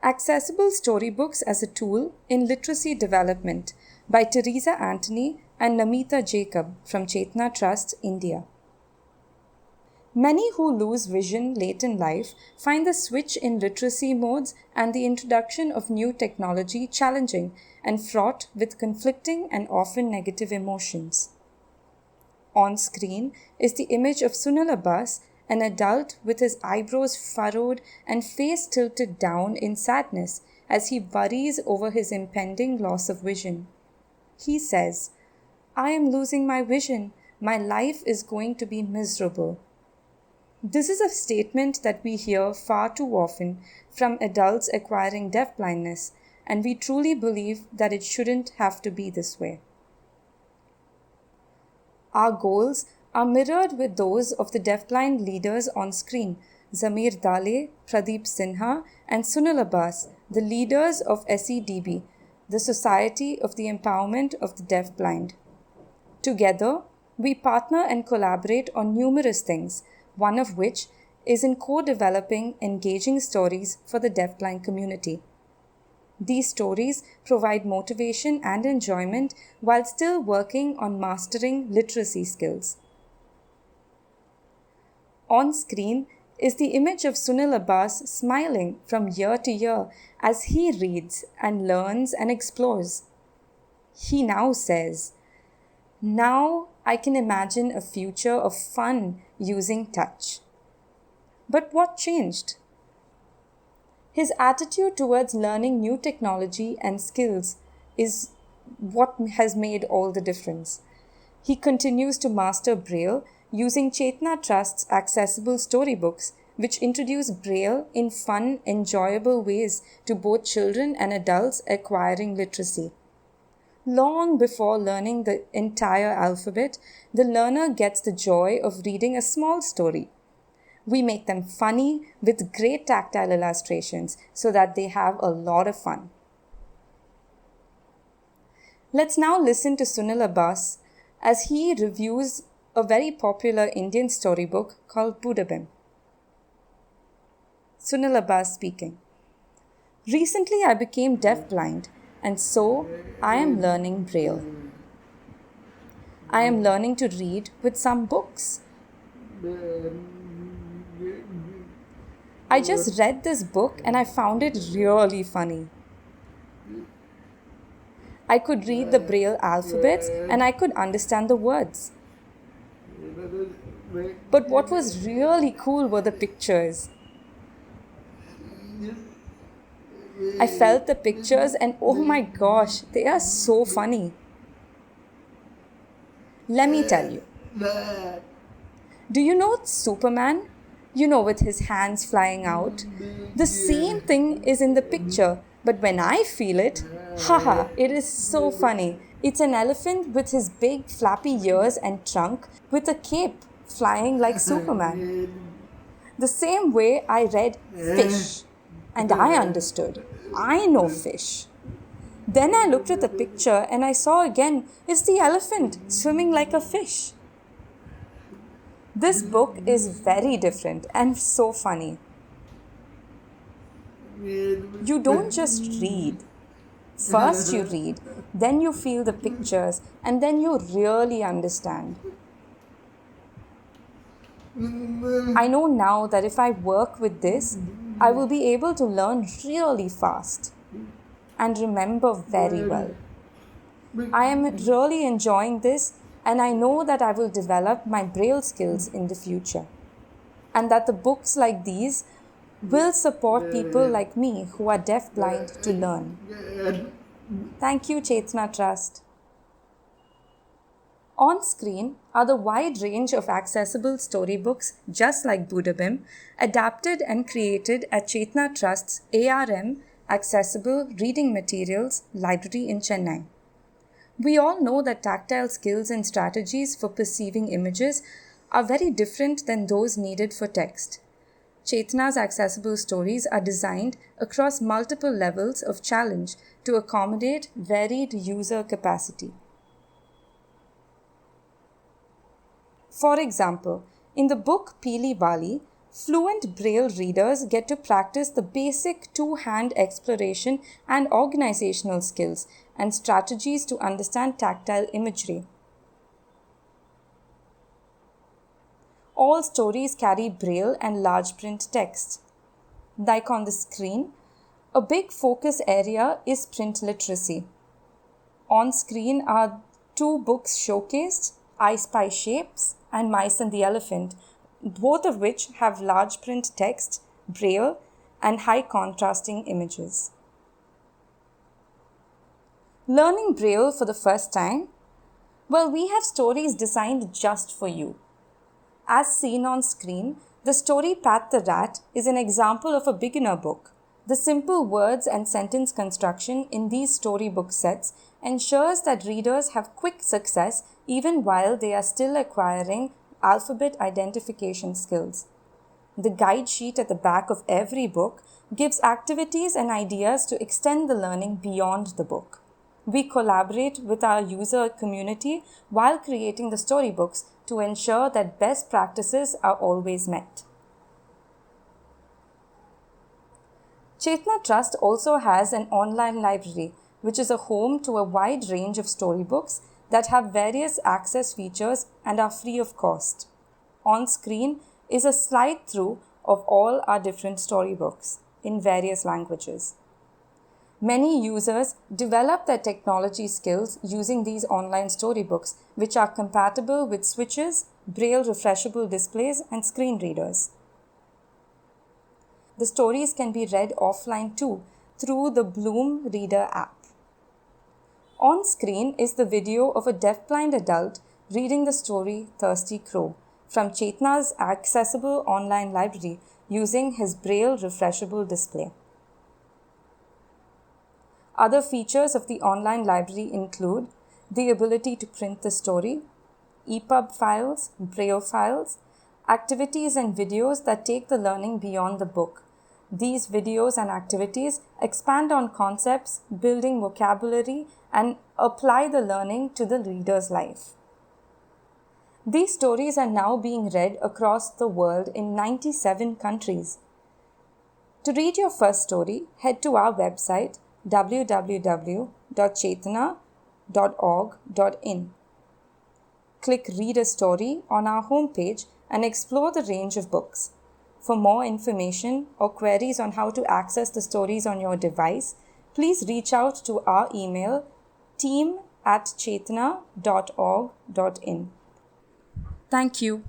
Accessible Storybooks as a Tool in Literacy Development by Teresa Anthony and Namita Jacob from Chetana Trust, India. Many who lose vision late in life find the switch in literacy modes and the introduction of new technology challenging and fraught with conflicting and often negative emotions. On screen is the image of Sunil Abbas, an adult with his eyebrows furrowed and face tilted down in sadness as he worries over his impending loss of vision. He says, "I am losing my vision. My life is going to be miserable." This is a statement that we hear far too often from adults acquiring deafblindness, and we truly believe that it shouldn't have to be this way. Our goals are mirrored with those of the deafblind leaders on screen, Zamir Dale, Pradeep Sinha, and Sunil Abbas, the leaders of SEDB, the Society of the Empowerment of the Deafblind. Together, we partner and collaborate on numerous things, one of which is in co-developing engaging stories for the deafblind community. These stories provide motivation and enjoyment while still working on mastering literacy skills. On screen is the image of Sunil Abbas smiling from year to year as he reads and learns and explores. He now says, "Now I can imagine a future of fun using touch." But what changed? His attitude towards learning new technology and skills is what has made all the difference. He continues to master Braille using Chetana Trust's accessible storybooks, which introduce Braille in fun, enjoyable ways to both children and adults acquiring literacy. Long before learning the entire alphabet, the learner gets the joy of reading a small story. We make them funny with great tactile illustrations so that they have a lot of fun. Let's now listen to Sunil Abbas as he reviews a very popular Indian storybook called Budabim. Sunil Abbas speaking. "Recently I became deafblind, and so I am learning Braille. I am learning to read with some books. I just read this book and I found it really funny. I could read the Braille alphabets and I could understand the words. But what was really cool were the pictures. I felt the pictures and oh my gosh, they are so funny. Let me tell you. Do you know Superman? You know, with his hands flying out. The same thing is in the picture, but when I feel it, haha, it is so funny. It's an elephant with his big flappy ears and trunk with a cape flying like Superman. The same way I read fish and I understood. I know fish. Then I looked at the picture and I saw again, it's the elephant swimming like a fish. This book is very different and so funny. You don't just read. First you read, then you feel the pictures, and then you really understand. I know now that if I work with this, I will be able to learn really fast and remember very well. I am really enjoying this, and I know that I will develop my Braille skills in the future, and that the books like these will support people like me who are deafblind to learn. Thank you, Chetana Trust." On screen are the wide range of accessible storybooks just like Budabim, adapted and created at Chetana Trust's ARM Accessible Reading Materials Library in Chennai. We all know that tactile skills and strategies for perceiving images are very different than those needed for text. Chetana's accessible stories are designed across multiple levels of challenge to accommodate varied user capacity. For example, in the book Peeli Bali, Fluent Braille readers get to practice the basic two-hand exploration and organizational skills and strategies to understand tactile imagery. All stories carry Braille and large print text. Like on the screen, a big focus area is print literacy. On screen are two books showcased, I Spy Shapes and Mice and the Elephant, both of which have large print text, Braille, and high contrasting images. Learning Braille for the first time? Well, we have stories designed just for you. As seen on screen, the story Pat the Rat is an example of a beginner book. The simple words and sentence construction in these storybook sets ensures that readers have quick success even while they are still acquiring alphabet identification skills. The guide sheet at the back of every book gives activities and ideas to extend the learning beyond the book. We collaborate with our user community while creating the storybooks to ensure that best practices are always met. Chetana Trust also has an online library, which is a home to a wide range of storybooks that have various access features and are free of cost. On screen is a slide through of all our different storybooks in various languages. Many users develop their technology skills using these online storybooks, which are compatible with switches, Braille refreshable displays, and screen readers. The stories can be read offline too through the Bloom Reader app. On screen is the video of a deafblind adult reading the story Thirsty Crow from Chetana's accessible online library using his Braille refreshable display. Other features of the online library include the ability to print the story, EPUB files, Braille files, activities and videos that take the learning beyond the book. These videos and activities expand on concepts, building vocabulary, and apply the learning to the reader's life. These stories are now being read across the world in 97 countries. To read your first story, head to our website www.chetana.org.in. Click Read a Story on our homepage and explore the range of books. For more information or queries on how to access the stories on your device, please reach out to our email team@chetana.org.in. Thank you.